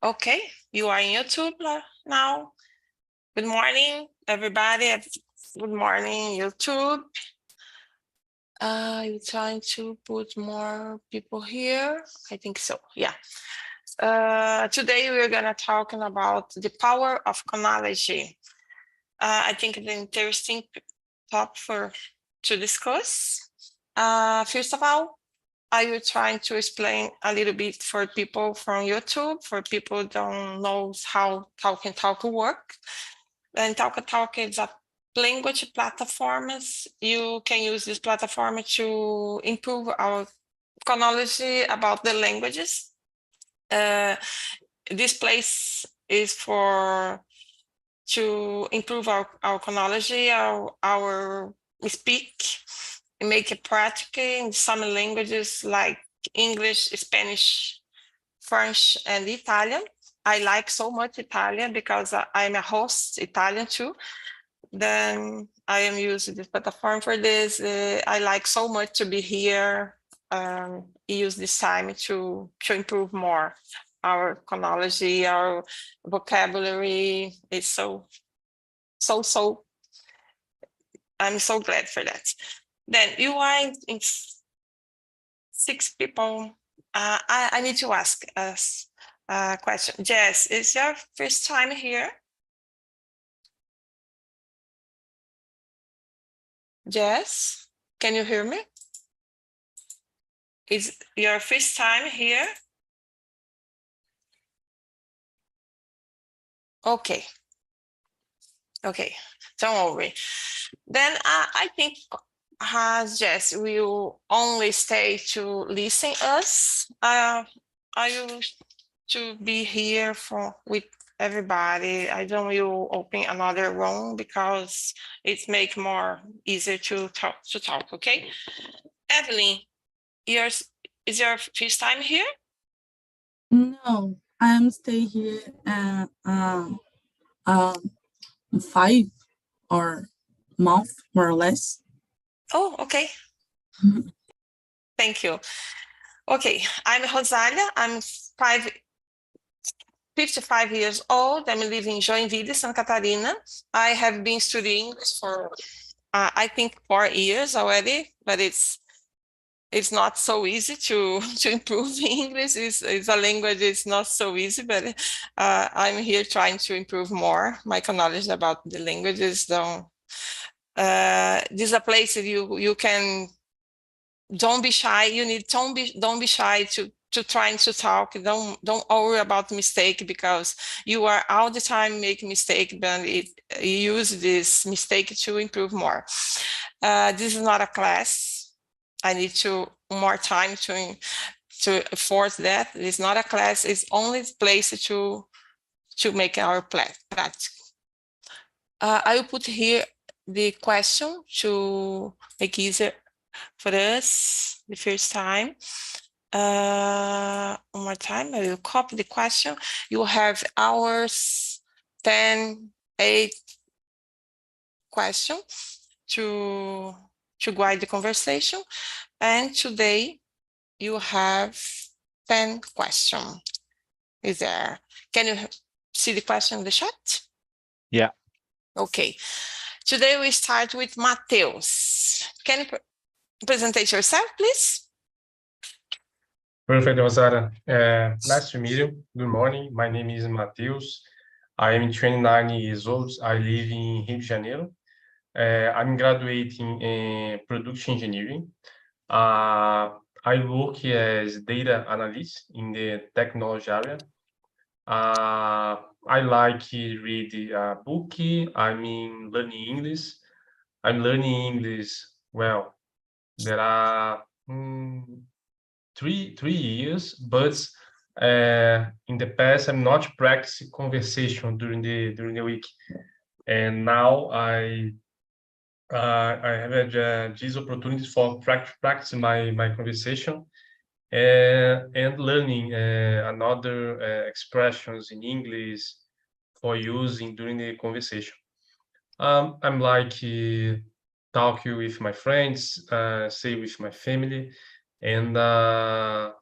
Okay, you are in YouTube now. Good morning, everybody. Good morning, YouTube. You're trying to put more people here? I think so, yeah. Today we're gonna talk about the power of chronology. I think it's an interesting topic to discuss. First of all, I will try to explain a little bit for people from YouTube, for people who don't know how Talk and Talk work. And Talk and Talk is a language platform. You can use this platform to improve our chronology about the languages. This place is to improve our chronology, our speak, and make it practical in some languages like English, Spanish, French, and Italian. I like so much Italian because I'm a host Italian too. Then I am using this platform for this. I like so much to be here, use this time to improve more our chronology, our vocabulary. It's so I'm so glad for that. Then you are in 6 people. I need to ask us a question. Jess, is your first time here? Jess, can you hear me? Is your first time here? Okay. Okay, don't worry. Then I think Jess will only stay to listen us. I will to be here with everybody. I don't will open another room because it make more easier to talk. Okay, Evelyn, is your first time here? No, I'm stay here 5 or month, more or less. Oh, okay. Thank you. Okay, I'm Rosália. I'm 55 years old. I'm living in Joinville, Santa Catarina. I have been studying English for, I think, 4 years already, but it's not so easy to improve English. It's a language, it's not so easy, but I'm here trying to improve more my knowledge about the languages. This is a place that you can, don't be shy. You need don't be shy to trying to talk. Don't worry about mistake because you are all the time making mistake, but you use this mistake to improve more. This is not a class. I need more time to force that. It's not a class. It's only a place to make our practice. I will put here the question to make easier for us the first time. One more time, I will copy the question. You have hours 10, 8 question to guide the conversation. And today you have 10 questions. Is there? Can you see the question in the chat? Yeah. Okay. Today we start with Mateus. Can you present yourself, please? Perfect, Rosália. Nice to meet you. Good morning. My name is Mateus. I am 29 years old. I live in Rio de Janeiro. I'm graduating in production engineering. I work as data analyst in the technology area. I like to read a book. I'm learning English. I'm learning English. Well, there are 3 years, but in the past I'm not practicing conversation during the week, and now I have had these opportunities for practicing my conversation and learning another expressions in English for using during the conversation. I'm like talking with my friends, say with my family, and how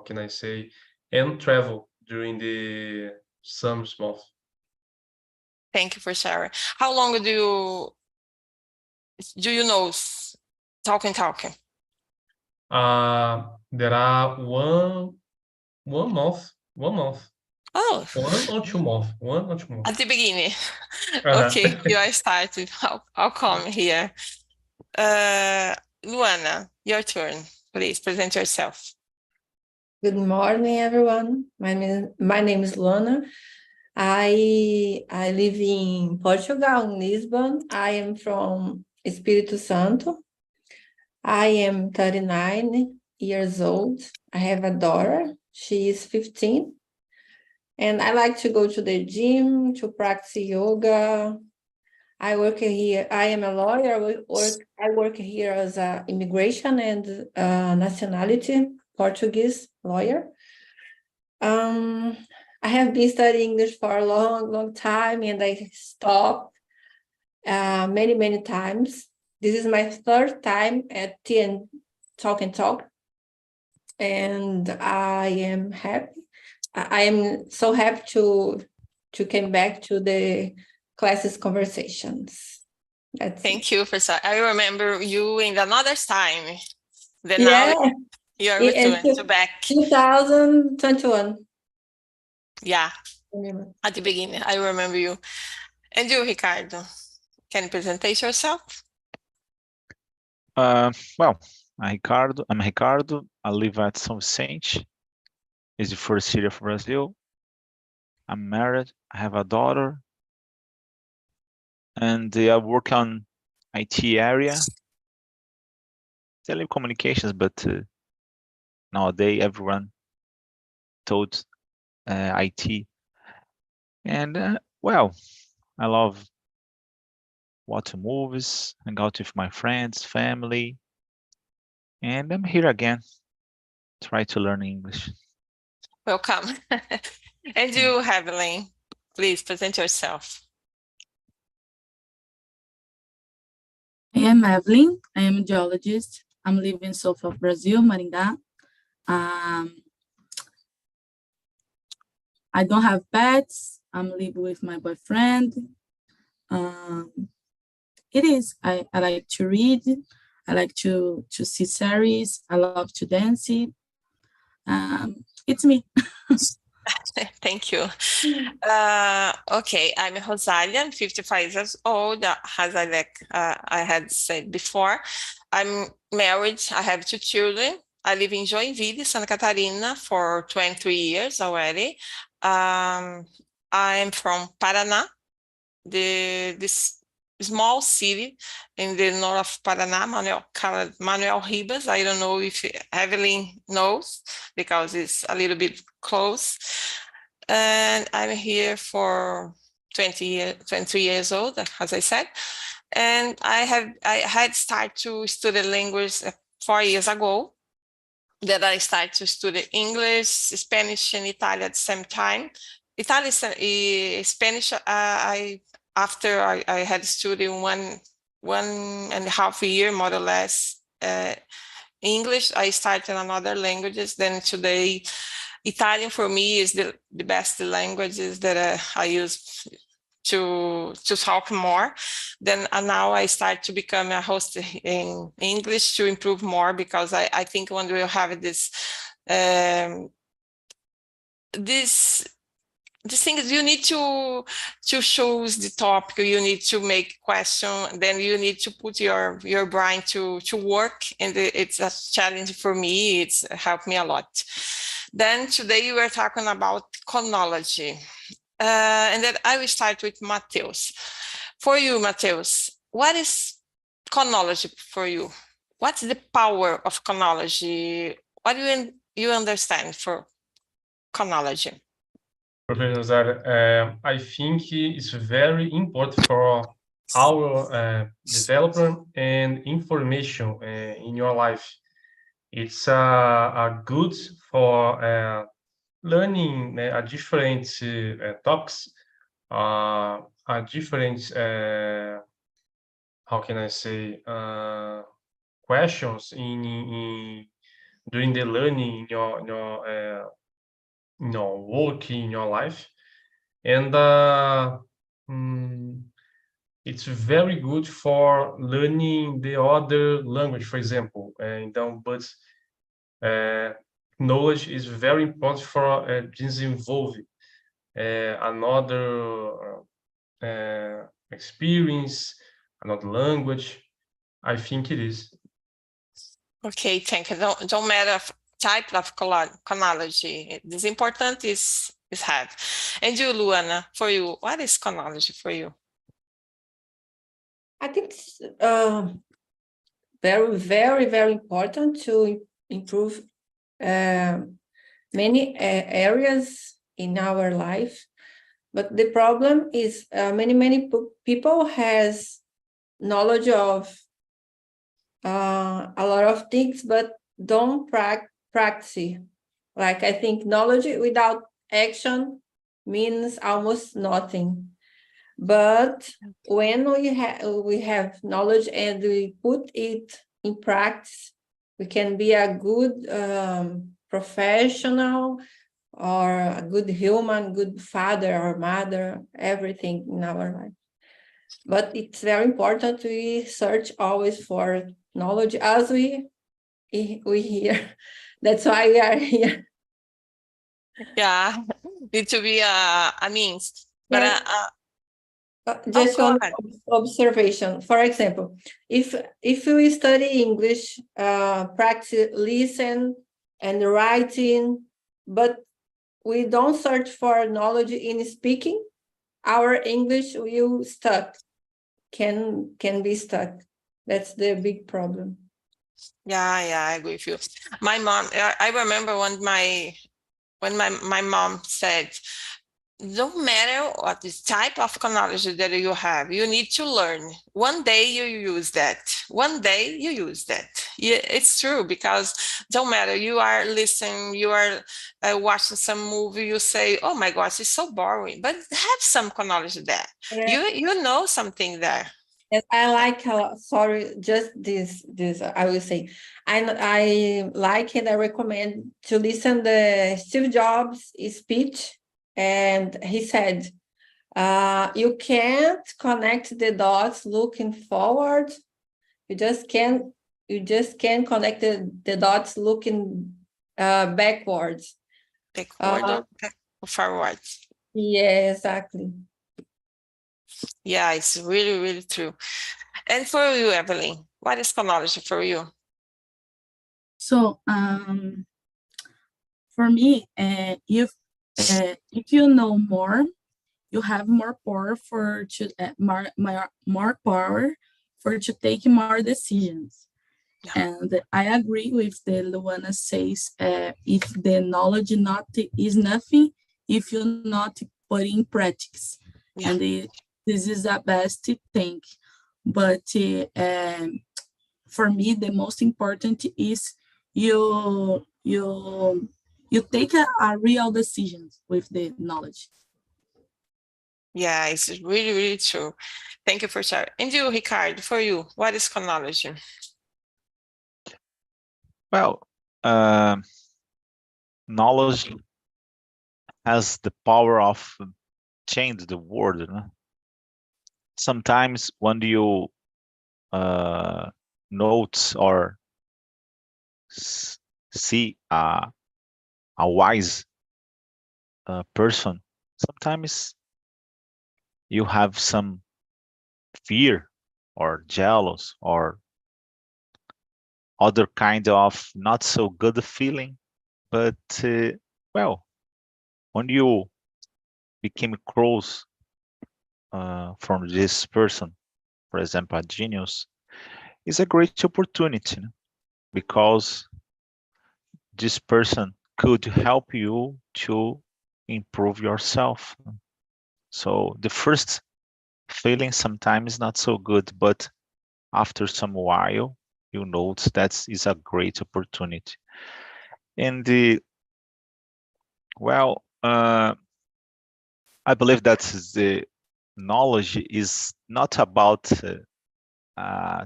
can I say, and travel during the summer month. Thank you for sharing. How long do you know talking? There are one month, 1 month, Oh, 1 or 2 months, 1 or 2 months. at the beginning. Uh-huh. Okay, you are started. I'll come here. Luana, your turn. Please present yourself. Good morning, everyone. My name is Lona. I live in Portugal, in Lisbon. I am from Espírito Santo. I am 39 years old. I have a daughter. She is 15. And I like to go to the gym to practice yoga. I work here. I am a lawyer. I work here as an immigration and nationality Portuguese lawyer. I have been studying English for a long time, and I stopped many times. This is my third time at TN Talk and Talk, and I am happy. I am so happy to come back to the classes conversations. Thank you for I remember you in another time. Then Yeah, now you are in returned to back. 2021. Yeah, at the beginning, I remember you. And you, Ricardo, can you present yourself? Well, I'm Ricardo. I live at São Vicente. It's the first city of Brazil. I'm married. I have a daughter, and I work on IT area, telecommunications. But nowadays, everyone told IT. And well, I love watching movies, hang out with my friends, family, and I'm here again. Try to learn English. Welcome. And you, Evelyn, please present yourself. I am Evelyn. I am a geologist. I'm living south of Brazil, Maringá. I don't have pets. I'm living with my boyfriend. I like to read. I like to see series. I love to dance. It's me. Thank you. Okay, I'm Rosalia, I'm 55 years old, as I had said before. I'm married, I have 2 children. I live in Joinville, Santa Catarina for 23 years already. I'm from Paraná, this small city in the north of Paraná, Manuel Ribas. I don't know if Evelyn knows, because it's a little bit close. And I'm here for 23 years old, as I said. And I had started to study language 4 years ago. That I started to study English, Spanish, and Italian at the same time. Italian, Spanish, after I had studied 1.5 year, more or less, English, I started another languages. Then today, Italian for me is the best languages that I use to talk more. Then now I start to become a host in English to improve more, because I think when we have this thing is, you need to choose the topic, you need to make question, then you need to put your brain to work, and it's a challenge for me. It's helped me a lot. Then today we are talking about chronology, and then I will start with Mateus. For you, Mateus, what is chronology for you? What's the power of chronology? What do you understand for chronology? Professor Nazário, I think it's very important for our development and information in your life. It's a good for learning a different topics, a different how can I say questions in during the learning in your work in your life, and it's very good for learning the other language, for example. Então, but knowledge is very important for desenvolve another experience, another language. I think it is. Okay, thank you. Don't matter of type of chronology. This important is have. And you, Luana, for you, what is chronology for you? I think it's very, very, very important to improve many areas in our life. But the problem is many people has knowledge of a lot of things, but don't practice. Like, I think knowledge without action means almost nothing. But when we have knowledge and we put it in practice, we can be a good professional or a good human, good father or mother, everything in our life. But it's very important we search always for knowledge as we hear. That's why we are here. Yeah, need to be a means. But Yes. Just go one ahead. observation. For example, if we study English, practice listen and writing, but we don't search for knowledge in speaking, our English will stuck. Can be stuck. That's the big problem. Yeah, I agree with you. My mom, I remember when my mom said, no matter what this type of chronology that you have, you need to learn. One day you use that. One day you use that. Yeah, it's true, because don't matter, you are listening, you are watching some movie, you say, oh my gosh, it's so boring, but have some chronology there. Yeah. You know something there. And I like sorry, just this I will say, I like and I recommend to listen the Steve Jobs speech, and he said, you can't connect the dots looking forward. You just can't connect the dots looking backwards. Backward or forward. Yeah, exactly. Yeah, it's really, really true. And for you, Evelyn, what is chronology for you? So for me, if you know more, you have more power more power to take more decisions. Yeah. And I agree with the Luana says, if the knowledge is nothing if you not put in practice. Yeah. And this is the best thing. But for me, the most important is you take a real decision with the knowledge. Yeah, it's really, really true. Thank you for sharing. And you, Ricardo, for you, what is chronology? Well, knowledge has the power of change the world. You know? Sometimes when you notes or see a wise person, sometimes you have some fear or jealous or other kind of not so good feeling. But well, when you became close from this person, for example, a genius, is a great opportunity, you know, because this person could help you to improve yourself. So the first feeling sometimes not so good, but after some while, you notice that is a great opportunity. And well, I believe that the knowledge is not about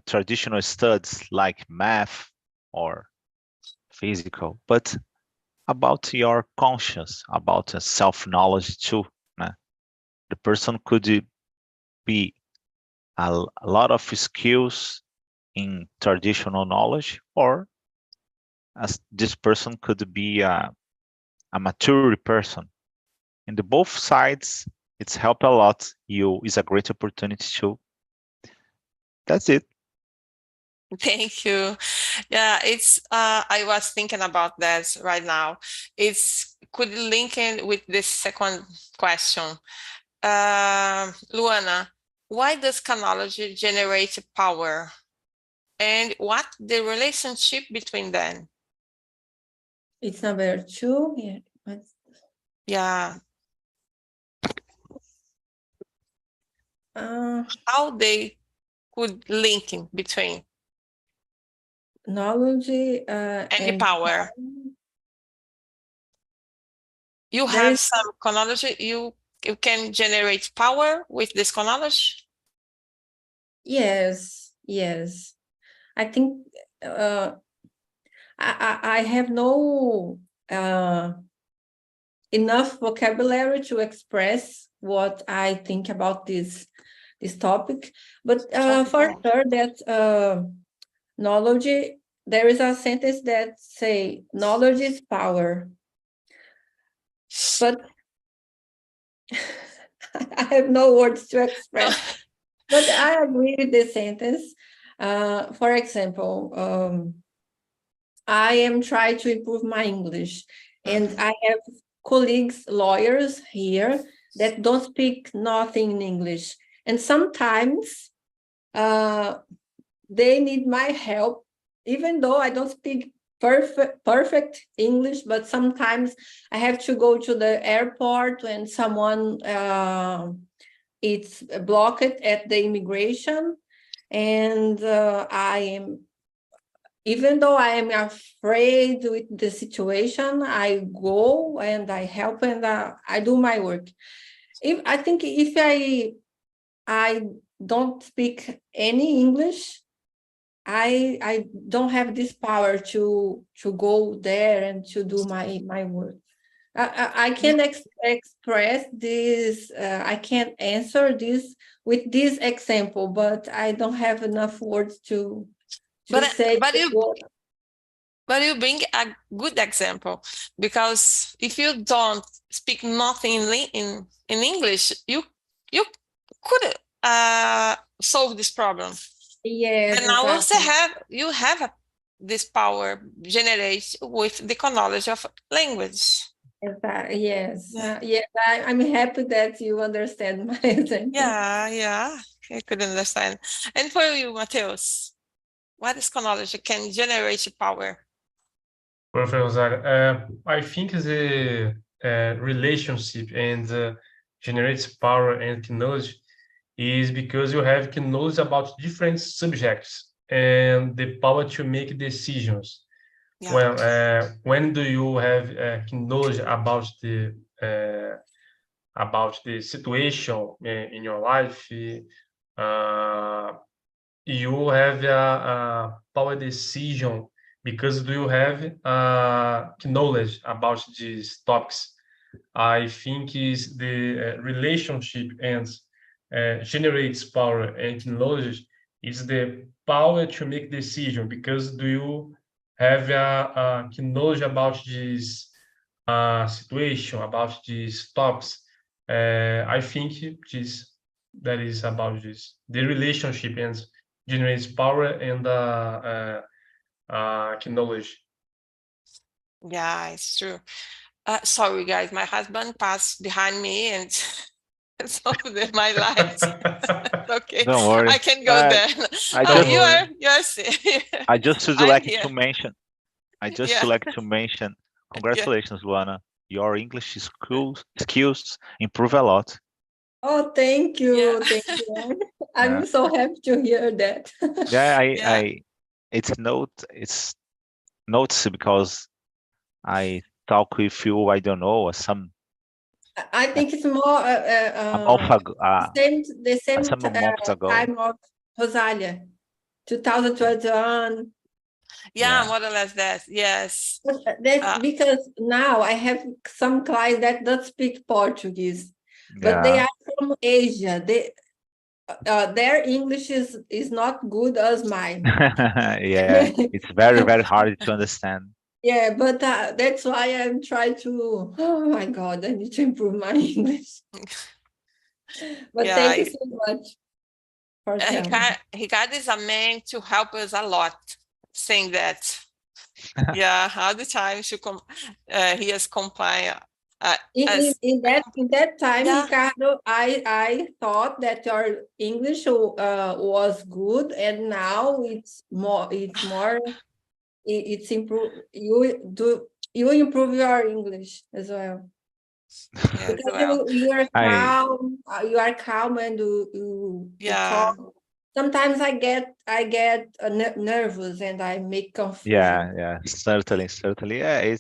traditional studies like math or physical, but about your conscience, about self-knowledge too. Né? The person could be a lot of skills in traditional knowledge, or as this person could be a mature person. And the both sides, it's helped a lot. You is a great opportunity too. That's it. Thank you. Yeah, it's I was thinking about that right now. It's could link in with this second question. Luana, why does chronology generate power? And what the relationship between them? It's number 2. Yeah. Yeah, how they could link in between Knowledge and the and power. You There have is- some chronology, you can generate power with this chronology? yes, yes. I think I have no enough vocabulary to express what I think about this topic, but for sure that knowledge, there is a sentence that say knowledge is power, but I have no words to express. But I agree with the sentence. For example, I am trying to improve my English, and I have colleagues, lawyers here that don't speak nothing in English. And sometimes they need my help, even though I don't speak perfect English, but sometimes I have to go to the airport when someone it's blocked at the immigration, and I am, even though I am afraid with the situation, I go and I help and I do my work. I think if I don't speak any English, I don't have this power to go there and to do my work. I can express this. I can answer this with this example, but I don't have enough words to say. But you bring a good example, because if you don't speak nothing in English, you could solve this problem. Yes, and now exactly. you have this power generated with the knowledge of language. Exactly. Yes. Yeah. Yes. I'm happy that you understand my example. Yeah, I could understand. And for you, Mateus, what is knowledge can generate power? Perfect, Rosario. I think the relationship and generates power and knowledge is because you have knowledge about different subjects and the power to make decisions. Yeah. Well, when do you have knowledge about the situation in your life? You have a power decision because do you have knowledge about these topics. I think is the relationship and generates power and knowledge is the power to make decision because do you have a knowledge about this situation, about these topics. I think that is about this. The relationship and generates power and knowledge. Yeah, it's true. Sorry, guys, my husband passed behind me and so my lights. Okay, Don't worry. I can go there. I just would I'm like here. to mention. I just Yeah. like to mention. Congratulations, Luana. Your English skills improve a lot. Oh, thank you. Yeah. Thank you. I'm so happy to hear that. Yeah, it's notes because I talk with you. I don't know some. I think it's more the same some months ago. time of Rosalia, 2021. Yeah, Yeah. more or less that. Yes. That's Uh, because now I have some clients that don't speak Portuguese, but they Yeah. are from Asia. Their English is not good as mine. Yeah. It's very, very hard to understand. Yeah, but that's why I'm trying to. Oh my God, I need to improve my English. But yeah, thank you so much for telling me. Ricardo is a man to help us a lot, saying that. Yeah, all the time he is complying. As In that time, yeah, Ricardo, I thought that your English was good, and now it's improve. You improve your English as well. yeah, as Because well. I you are calm and you Yeah, talk. Sometimes I get nervous and I make Yeah, confusion. yeah, certainly, certainly. Yeah, yeah,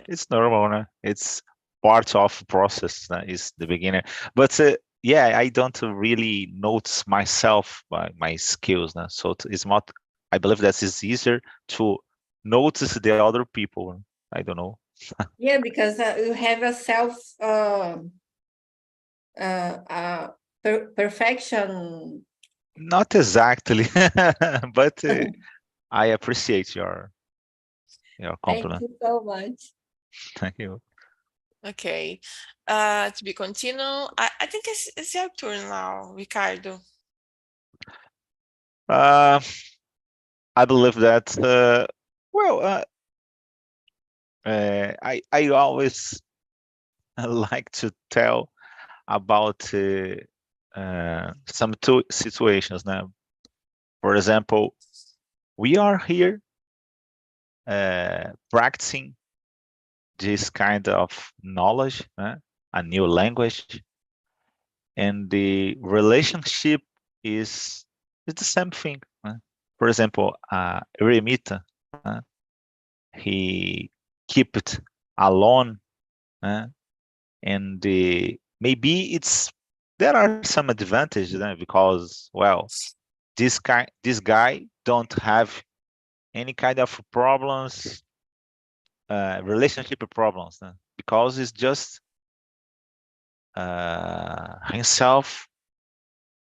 it's normal, no? It's part of process, is the beginner. But yeah, I don't really notice myself my skills, no? So it's not. I believe that it's easier to notice the other people. I don't know. Yeah, because you have a self perfection. Not exactly, but I appreciate your Thank compliment. you so much. Thank you. okay. To be continued, I think it's your turn now, Ricardo. Uh, I believe that. Well, I always like to tell about some two situations now. For example, we are here practicing this kind of knowledge, a new language, and the relationship is the same thing. For example, Eremita, he kept alone, and maybe there are some advantages because well, this guy don't have any kind of problems, relationship problems, because it's just himself.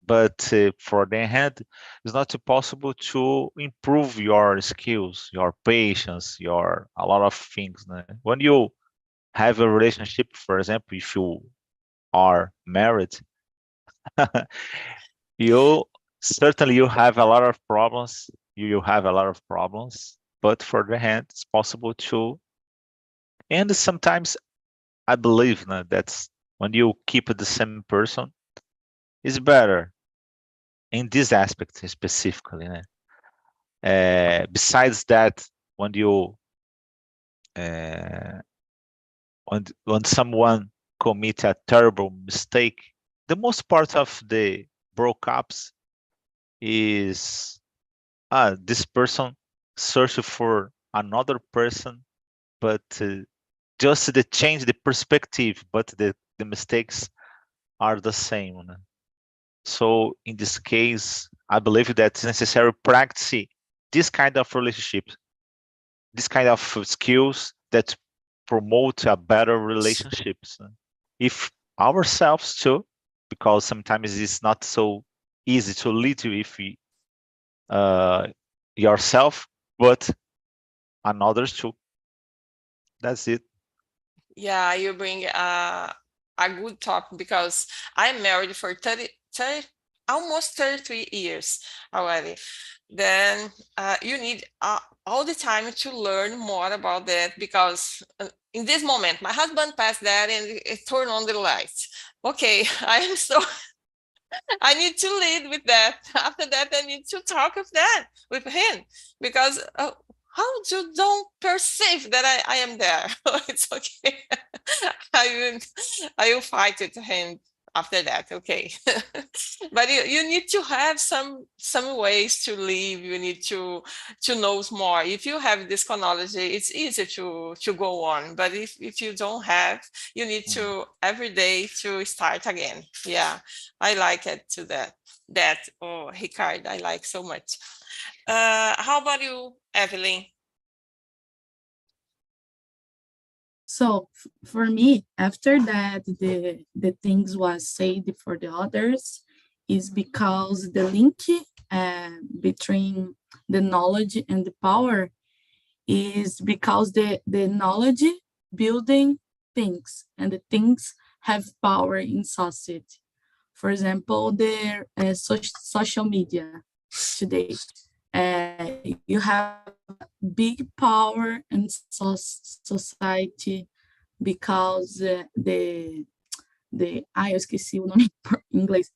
But for the hand, it's not possible to improve your skills, your patience, your a lot of things. When you have a relationship, for example, if you are married, you certainly you have a lot of problems. You have a lot of problems, but for the hand, it's possible to. And sometimes I believe that's when you keep the same person, is better in this aspect specifically. Besides that, when you uh, when someone commit a terrible mistake, the most part of the breakups is this person search for another person, but just the change the perspective, but the mistakes are the same. So in this case, I believe that it's necessary practice this kind of relationship, this kind of skills that promote a better relationships. If ourselves too, because sometimes it's not so easy to lead you if we, uh, yourself, but another too. That's it. Yeah, you bring a good topic because I'm married for 30 almost 33 years already. Then you need all the time to learn more about that because in this moment, my husband passed that and it turned on the lights. Okay, I am so I need to lead with that. After that, I need to talk with that with him because how you don't perceive that I am there? It's okay. I will fight with him after that. Okay, but you need to have some ways to live. You need to know more. If you have this knowledge, it's easy to go on. But if you don't have, you need Mm. to every day to start again. Yeah. I like it to that. Oh, Ricardo, I like so much. How about you, Evelyn? So for me, after that, the things was said for the others is because the link between the knowledge and the power is because the knowledge building things and the things have power in society. For example, the social media today, you have big power in society because eu esqueci o nome em inglês,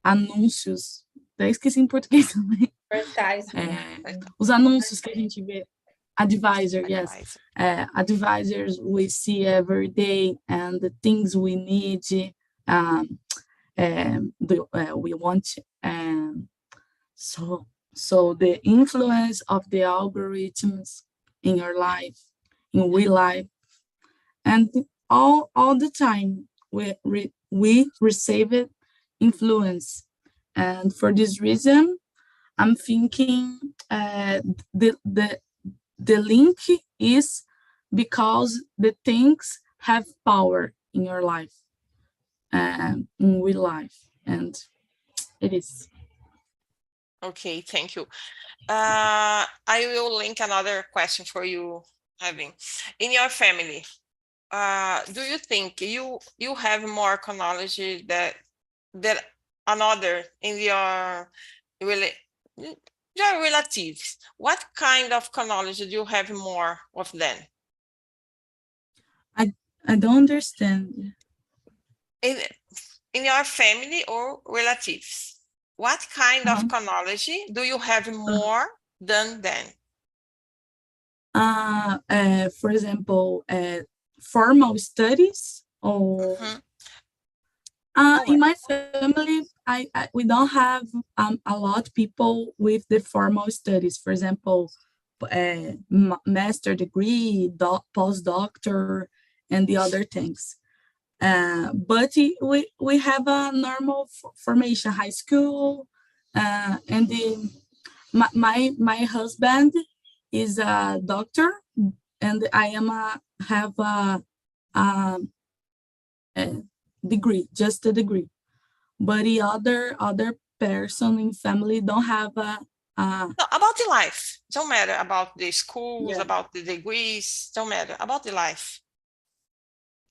anúncios, até esqueci em português também. Os anúncios que a gente vê, advisor, yes, advisors we see every day and the things we need, we want, so the influence of the algorithms in your life, in real life, and all the time we receive influence, and for this reason, I'm thinking the link is because the things have power in your life, in real life, and it is. Okay, thank you. I will link another question for you, Evan. In your family, do you think you have more knowledge that another in your relatives? What kind of knowledge do you have more of them? I don't understand. In your family or relatives, what kind of knowledge do you have more than them? For example, formal studies, or in my family, we don't have a lot of people with the formal studies. For example, master degree, postdoctor, and the other things. But we have a normal formation, high school, and my husband is a doctor, and I have a degree, just a degree. But the other person in family don't have a. No, about the life, don't matter about the schools, about the degrees, don't matter about the life.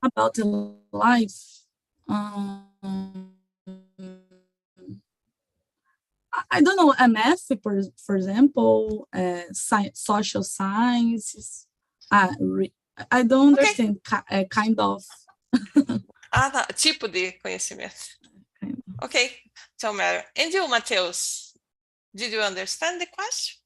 About the life, I don't know, math, for example, social sciences. I don't understand, kind of. Tá. Tipo de conhecimento. Okay, don't matter. And you, Mateus, did you understand the question?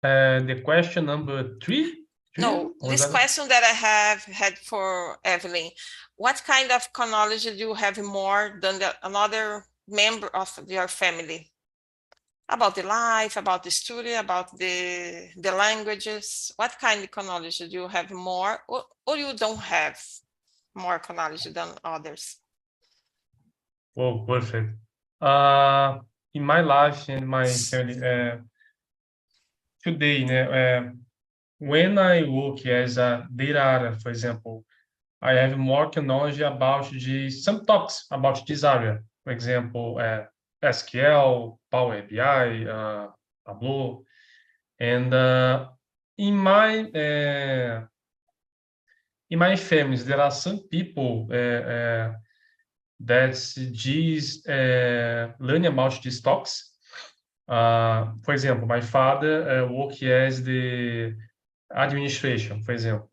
The question number 3? No, this question that I have had for Evelyn, what kind of knowledge do you have more than another member of your family? About the life, about the story, about the languages? What kind of knowledge do you have more, or you don't have more knowledge than others? Oh, perfect. In my life and my family, today, when I work as a data analyst, for example, I have more knowledge about some topics about this area. For example, SQL, Power BI, Tableau, and in my families, there are some people that just learn about these topics. For example, my father works as the administration, for example,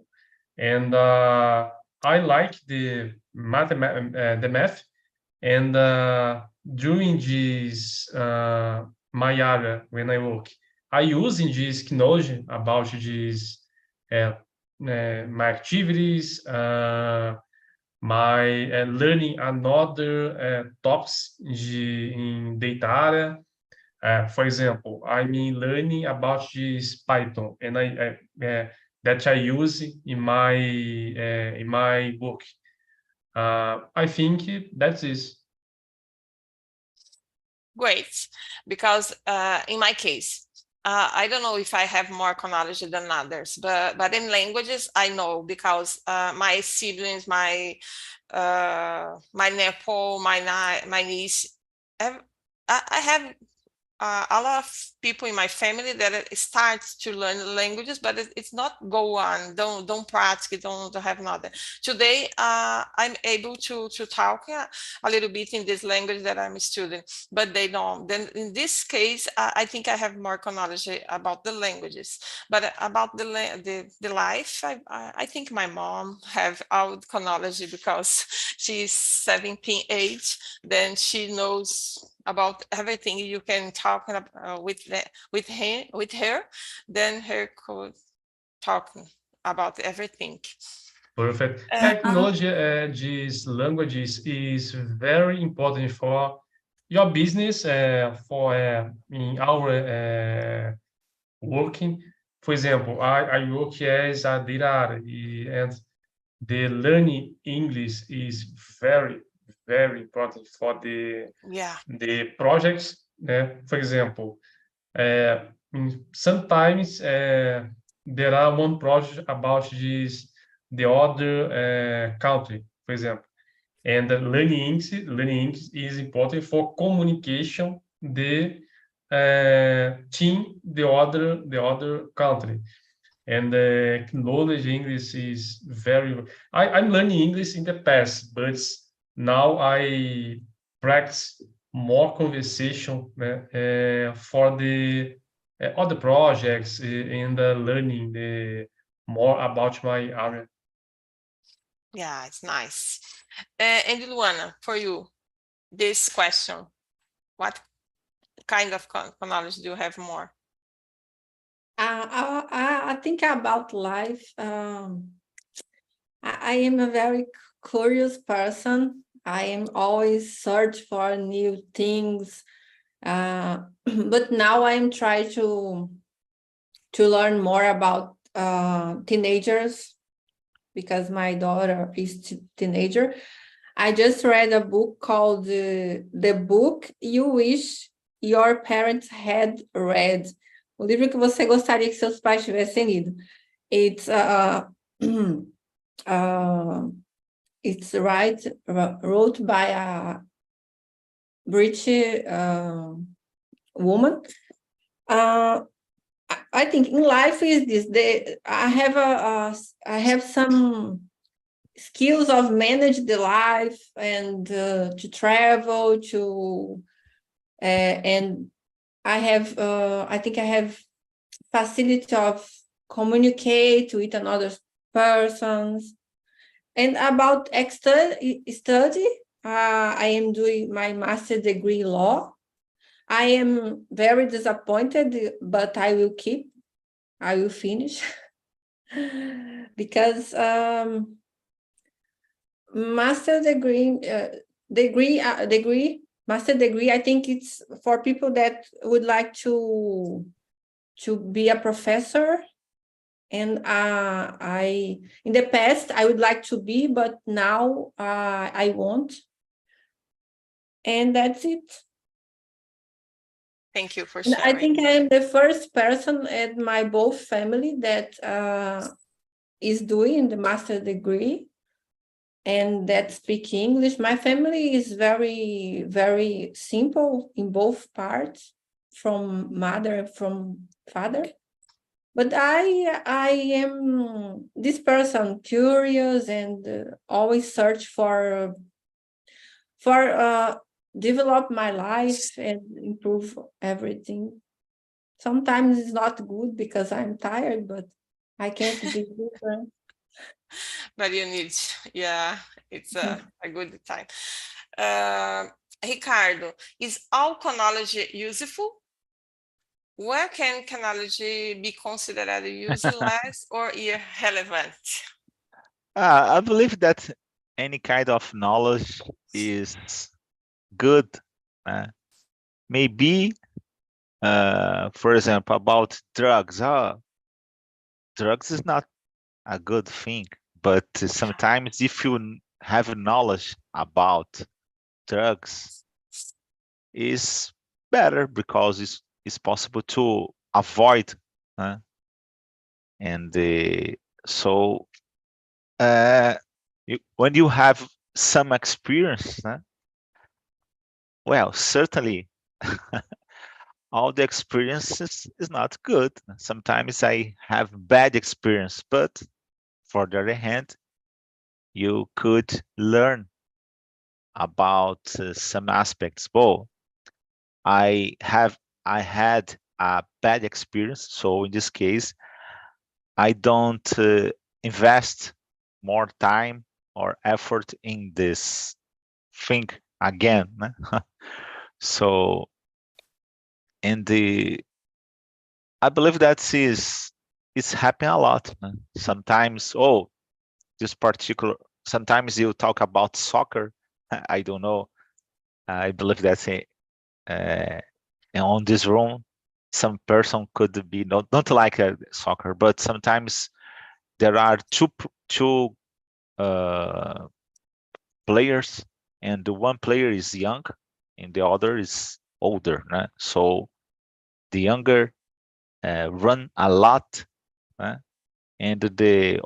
and I like the math, and during this my area when I work, I using this knowledge about this my activities, my learning another topics in data area. For example, I'm learning about this Python, and that I use in my work. I think that's it. Great, because in my case, I don't know if I have more knowledge than others, but in languages I know because my siblings, my nephew, my niece, I have a lot of people in my family that start to learn languages, but it's not go on, don't practice, don't have nothing. Today, I'm able to talk a little bit in this language that I'm studying, but they don't. Then in this case, I think I have more knowledge about the languages, but about the life, I think my mom have all the knowledge because she's 17 age, then she knows about everything. You can talk with her, then her could talk about everything. Perfect. Uh, Technology these languages is very important for your business, for in our working. For example, I work as a data and the learning English is very, very important for yeah, the projects. For example, sometimes there are one project about the other country, for example, and learning English is important for communication the team the other country, and knowledge English is very. I'm learning English in the past, but now I practice more conversation for the other projects and learning more about my area. yeah, it's nice. And Luana, for you, this question, what kind of knowledge do you have more? I think about life. I am a very curious person. I am always search for new things. But now I'm trying to learn more about teenagers because my daughter is teenager. I just read a book called The Book You Wish Your Parents Had Read. O livro que você gostaria que seus pais tivessem lido. It's it's wrote by a British woman. I think in life is this. I have some skills of manage the life and to travel to and I think I have facility of communicate with another persons. And about study, I am doing my master degree in law. I am very disappointed, but I will finish because master degree, master degree, I think it's for people that would like to be a professor. And I, in the past, I would like to be, but now I won't. And that's it. Thank you for And sharing. I think I am the first person at my both family that is doing the master degree and that speak English. My family is very, very simple in both parts, from mother and from father. But I am this person, curious and always search for develop my life and improve everything. Sometimes it's not good because I'm tired, but I can't be different. But you need, yeah, it's a good time. Ricardo, is all knowledge useful? Where can knowledge be considered useless or irrelevant? I believe that any kind of knowledge is good. Maybe, for example, about drugs. Drugs is not a good thing, but sometimes if you have knowledge about drugs, is better because it's possible to avoid. And so when you have some experience, well, certainly all the experiences is not good. Sometimes I have bad experience, but for the other hand, you could learn about some aspects. Well, I had a bad experience, so in this case, I don't invest more time or effort in this thing again. So, and I believe that is happening a lot. Sometimes, oh, this particular. Sometimes you talk about soccer. I don't know. I believe that's on this room. Some person could be not like soccer, but sometimes there are two players, and the one player is young, and the other is older. So the younger run a lot, and the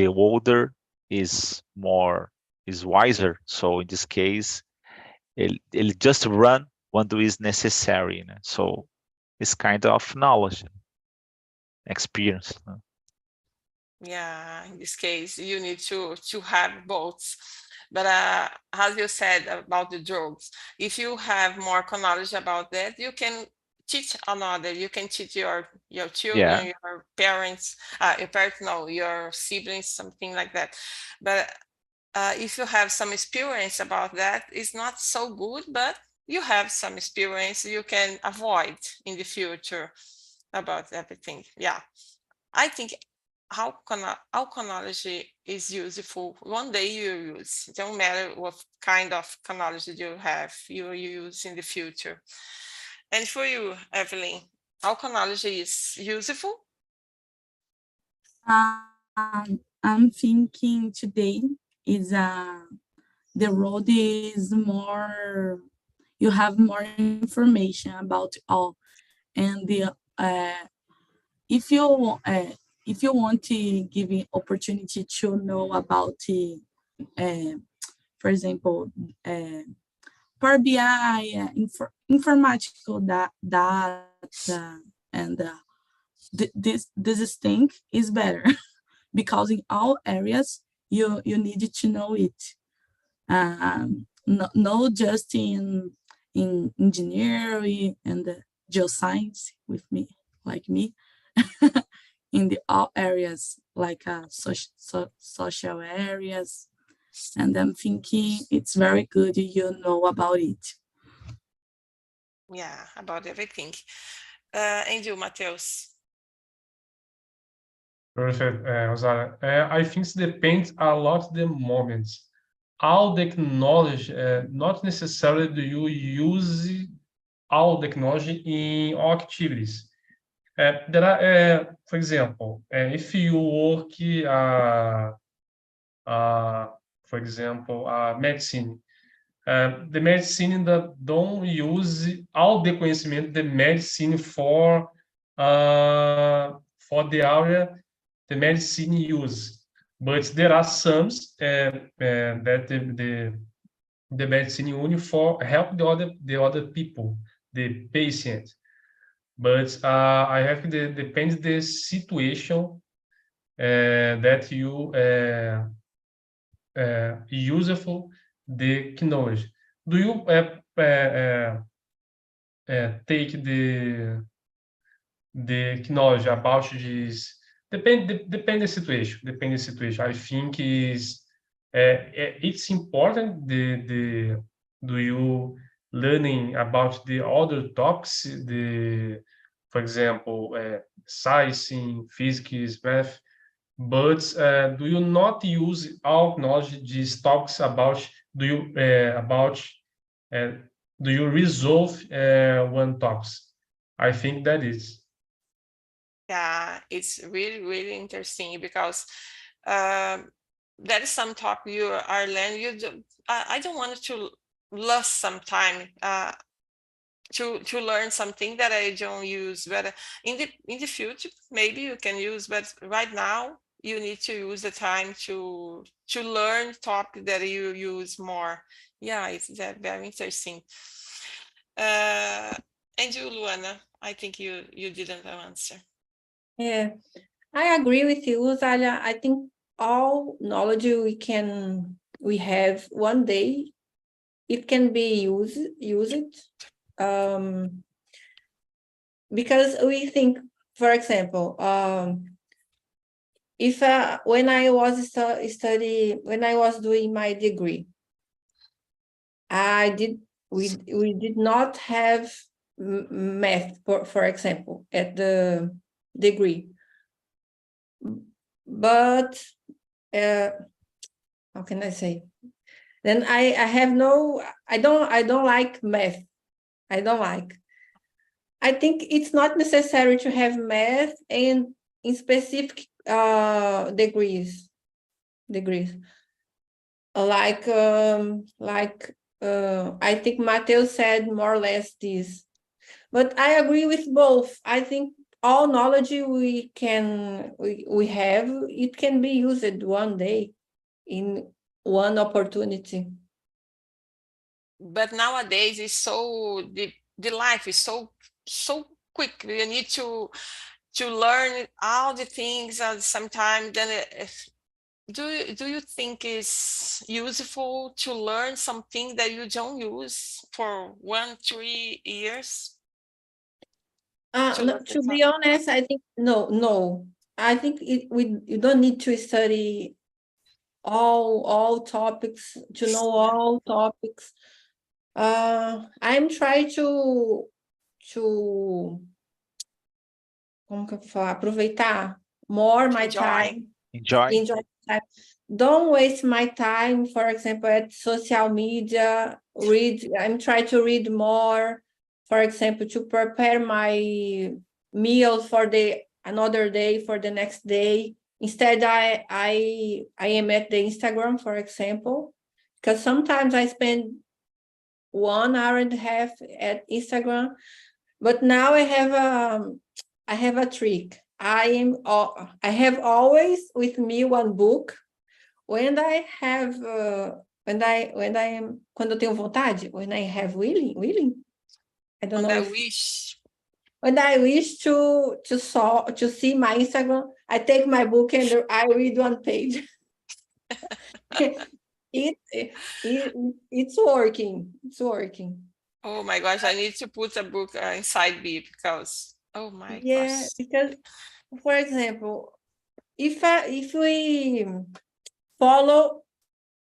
older is wiser. So in this case, ele just run when it is necessary. So it's kind of knowledge, experience. Yeah, in this case, you need to have both. But as you said about the drugs, if you have more knowledge about that, you can teach another. You can teach your children, Yeah, your parents, no, your siblings, something like that. But if you have some experience about that, it's not so good, but you have some experience you can avoid in the future about everything. Yeah. I think how chronology is useful. One day you use. It don't matter what kind of chronology you have, you use in the future. And for you, Evelyn, how chronology is useful? I'm thinking today is the road is more, you have more information about all, and the if you uh, if you want to give an opportunity to know about uh, for example, Power BI, informatical data, and this thing is better because in all areas you need to know it. No just in engineering and geoscience with me, like me, in the all areas like social areas. And I'm thinking it's very good you know about it. Yeah, about everything. And you, Matheus? Perfect, Rosaria. I think it depends a lot the moments. All the knowledge, not necessarily do you use all technology in all activities. There are, for example, if you work, for example, medicine, the medicine that don't use all the conhecimento the medicine for the area the medicine use, but there are some that the medicine use for help the other people, the patient. But I have the depends the situation that you useful the knowledge. Do you take the knowledge about this? Depend the situation. Depend the situation. I think is it's important the do you learning about the other topics, the for example science, physics, math, but do you not use all knowledge these talks about do you about uh, do you resolve one talks? I think that is. Yeah, it's really, really interesting because that is some topic you are learning. I don't want to lose some time to learn something that I don't use, but in the future maybe you can use, but right now you need to use the time to learn topic that you use more. Yeah, it's very interesting. And you, Luana, I think you didn't answer. Yeah, I agree with you, Zalia. I think all knowledge we have one day, it can be used. Because we think, for example, if when I was when I was doing my degree, we did not have math, for example, at the degree, but how can I say? Then I have no, I don't like math. I don't like. I think it's not necessary to have math and in specific degrees. Like I think Mateo said more or less this, but I agree with both. I think all knowledge we have, it can be used one day in one opportunity. But nowadays it's so the life is so quick. You need to learn all the things at the same time. Then do you think it's useful to learn something that you don't use for 1-3 years? To be honest, I think no. I think you don't need to study all topics, to know all topics. I'm trying to como que eu vou falar? Aproveitar more my time. Enjoy. Time. Don't waste my time, for example, at social media. I'm trying to read more, for example, to prepare my meals for another day, for the next day. Instead, I am at the Instagram, for example, because sometimes I spend 1 hour and a half at Instagram. But now I have a trick. I have always with me one book. When I have quando eu tenho vontade, when I have willing, I don't know. When I wish to see my Instagram, I take my book and I read one page. It's working. It's working. Oh my gosh, I need to put a book inside me because, oh my yeah, gosh. Because, for example, if we follow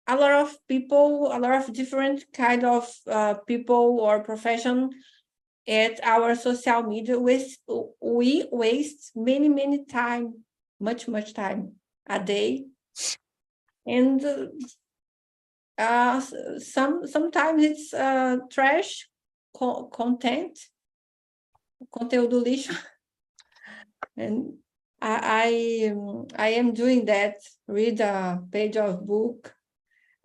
a lot of people, a lot of different kind of people or profession at our social media, we waste many time, much time a day, and sometimes it's trash content, conteúdo lixo, and I am doing that. Read a page of book,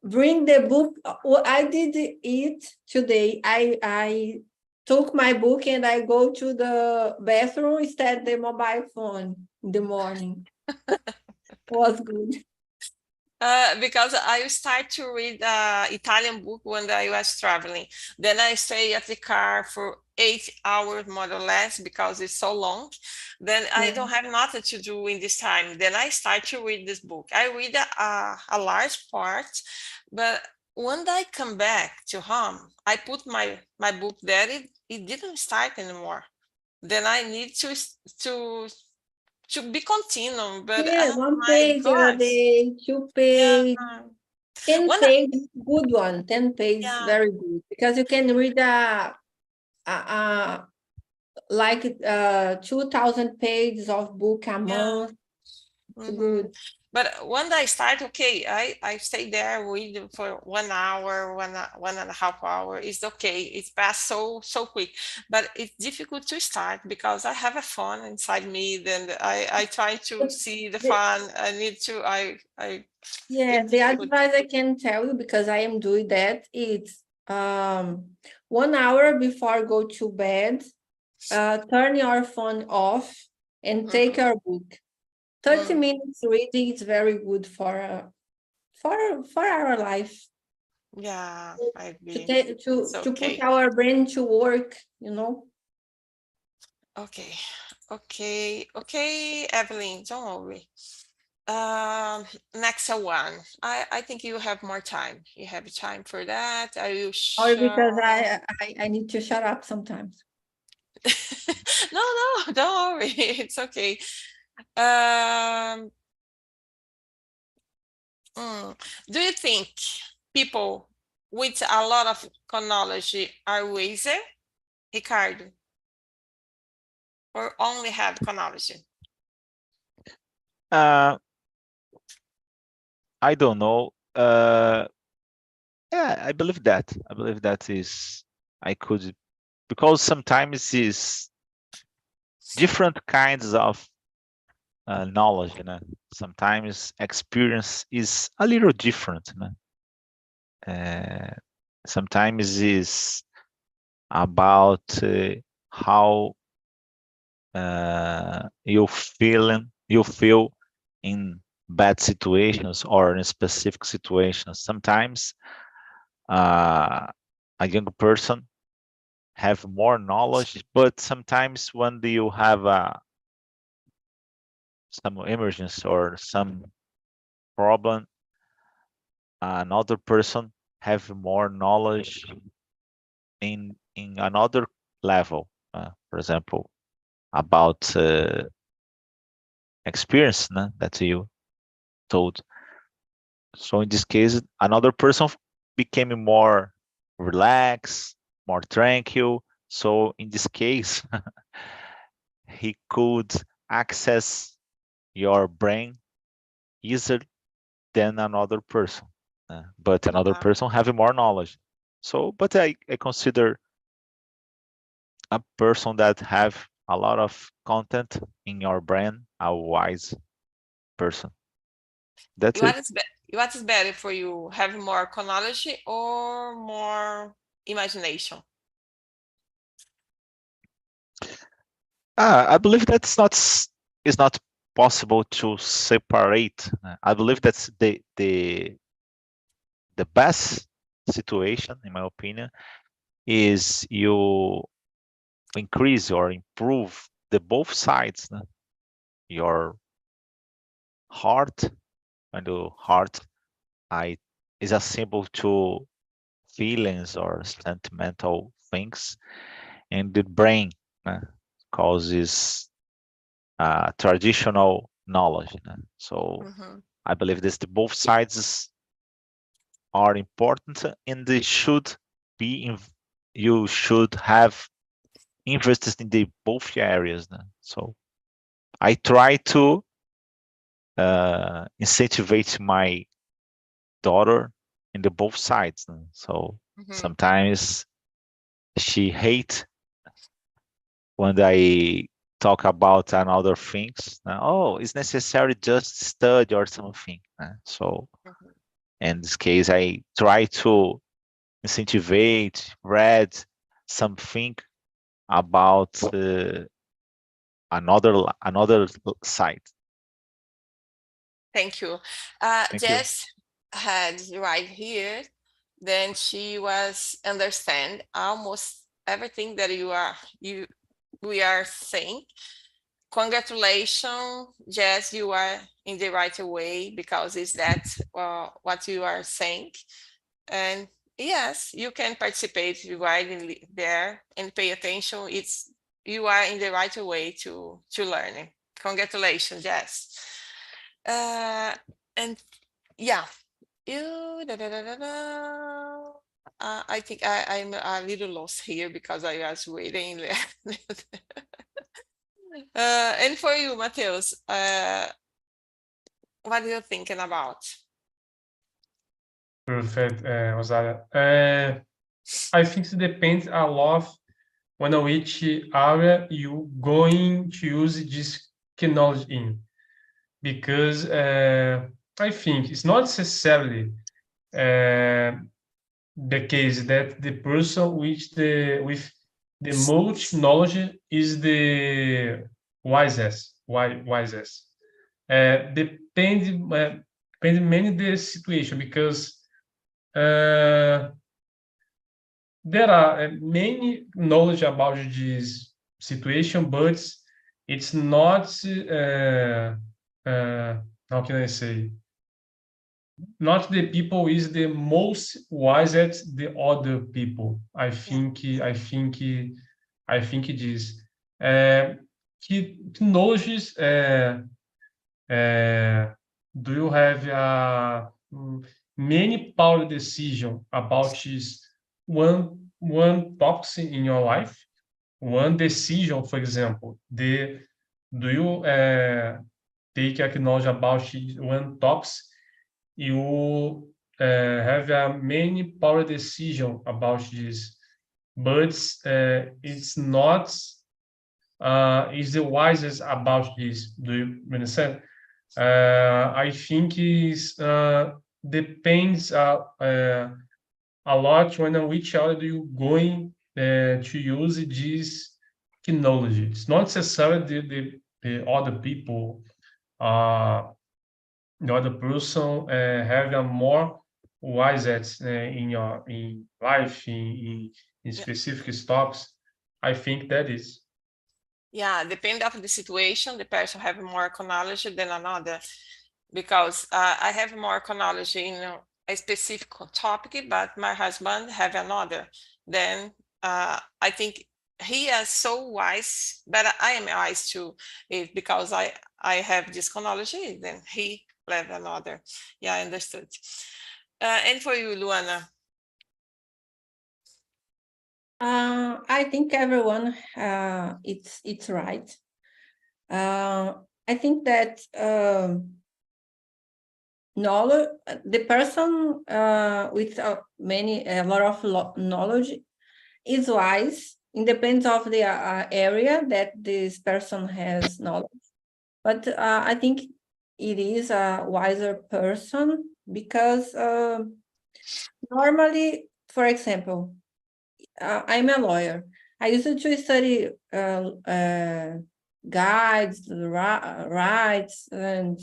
bring the book. I did it today. I took my book and I go to the bathroom instead of the mobile phone in the morning. Was good. Because I start to read Italian book when I was traveling. Then I stay at the car for 8 hours more or less because it's so long. Then I don't have nothing to do in this time. Then I start to read this book. I read a large part, but when I come back to home, I put my book there. It didn't start anymore. Then I need to be continuum, but oh 1 my page gosh. a day, 2 pages, Yeah. 10 pages, good one. 10 pages, Yeah. very good, because you can read like 2,000 pages of book a month. It's good. But when I start, okay, I stay there reading for 1 hour, 1.5 hours. It's okay. It's passed so quick, but it's difficult to start because I have a phone inside me. Then I try to see the fun. I need to. Yeah, the advice I can tell you, because I am doing that, it's 1 hour before go to bed, turn your phone off and take your book. 30 minutes reading is very good for our life. Yeah, I agree. To put our brain to work, you know. Okay, Evelyn, don't worry. Next one. I think you have more time. You have time for that. I will Or because show. I need to shut up sometimes. No, don't worry. It's okay. Do you think people with a lot of knowledge are wiser, Ricardo, or only have knowledge? I don't know. Yeah, I believe that. I believe that is I could, because sometimes is different kinds of knowledge, you know. Sometimes experience is a little different, you know. Sometimes is about how you feel in bad situations or in specific situations. Sometimes a young person have more knowledge, but sometimes when you have some emergency or some problem, another person have more knowledge in another level. For example, about experience, that you told. So in this case, another person became more relaxed, more tranquil. So in this case, he could access your brain easier than another person. But another person have more knowledge. So, but I consider a person that have a lot of content in your brain a wise person. That's it. What is better for you? Have more knowledge or more imagination? I believe that's not is not possible to separate. I believe that's the best situation, in my opinion, is you increase or improve the both sides. Your heart, and the heart is a symbol to feelings or sentimental things, and the brain causes traditional knowledge. So I believe this the both sides are important, and they should be you should have interest in the both areas. So I try to incentivize my daughter in the both sides. So sometimes she hate when I talk about another things. Oh, it's necessary just study or something. So in this case, I try to incentivize, read something about another side. Thank you. Thank you. Jess had right here, then she was understand almost everything that we are saying. Congratulations, Jess, you are in the right way, because is that what you are saying? And yes, you can participate right there and pay attention. You are in the right way to learn. Congratulations, Jess. And yeah, I think I'm a little lost here because I was waiting. And for you, Mateus, what are you thinking about? Perfect, Rosada. I think it depends a lot on which area you going to use this knowledge in, because I think it's not necessarily the case that the person with the most knowledge is the wisest. Depend many the situation, because there are many knowledge about this situation, but it's not how can I say, not the people is the most wise at the other people. I think it is. Que knowledge do you have many power decision about this one topic in your life? One decision, for example, do you take acknowledge about one topic? You have a many power decision about this, but it's not is the wisest about this. Do you understand? I think is depends a lot when which are you going to use this technology. It's not necessarily the other people, the other person have a more wisest in your in life in specific stops. I think that is. Yeah, depend of the situation, the person have more knowledge than another, because I have more knowledge in a specific topic, but my husband have another. Then I think he is so wise, but I am wise too, because I have this knowledge, then he have another. Yeah, I understood. And for you, Luana? I think everyone, it's right. I think that knowledge, the person with a lot of knowledge is wise. It depends of the area that this person has knowledge. But I think it is a wiser person because normally, for example, I'm a lawyer. I used to study guides, rights, and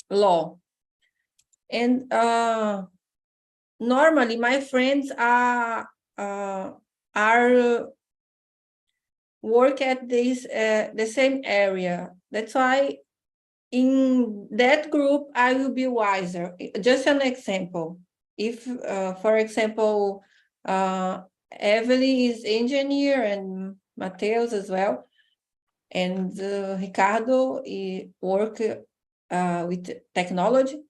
law. And normally, my friends are work at this the same area. That's why in that group I will be wiser. Just an example. If, for example, Evelyn is engineer and Mateus as well, and Ricardo work with technology.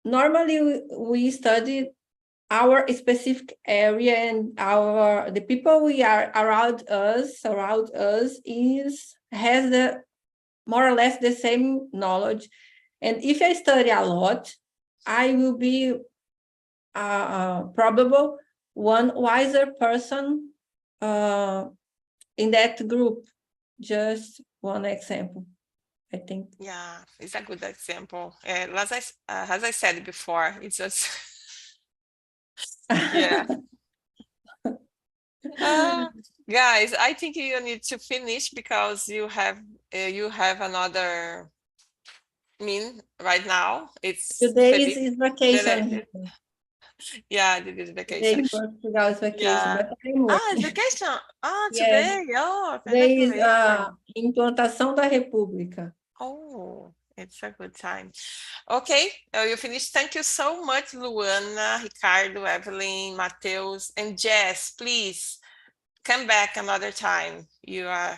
Normally, we study our specific area, and the people we are around us has the more or less the same knowledge. And if I study a lot, I will be probable one wiser person in that group. Just one example, I think. Yeah, it's a good example. As I said before, it's just yeah. Guys, I think you need to finish because you have another right now. It's Today Felipe. is vacation. Yeah, it is vacation. Today Portugal is vacation, Yeah. but I'm It's working. vacation. Yes. Today. Oh, Today is congratulations. implantação da República. Oh, it's a good time. Okay, you finished. Thank you so much, Luana, Ricardo, Evelyn, Mateus, and Jess. Please come back another time. You are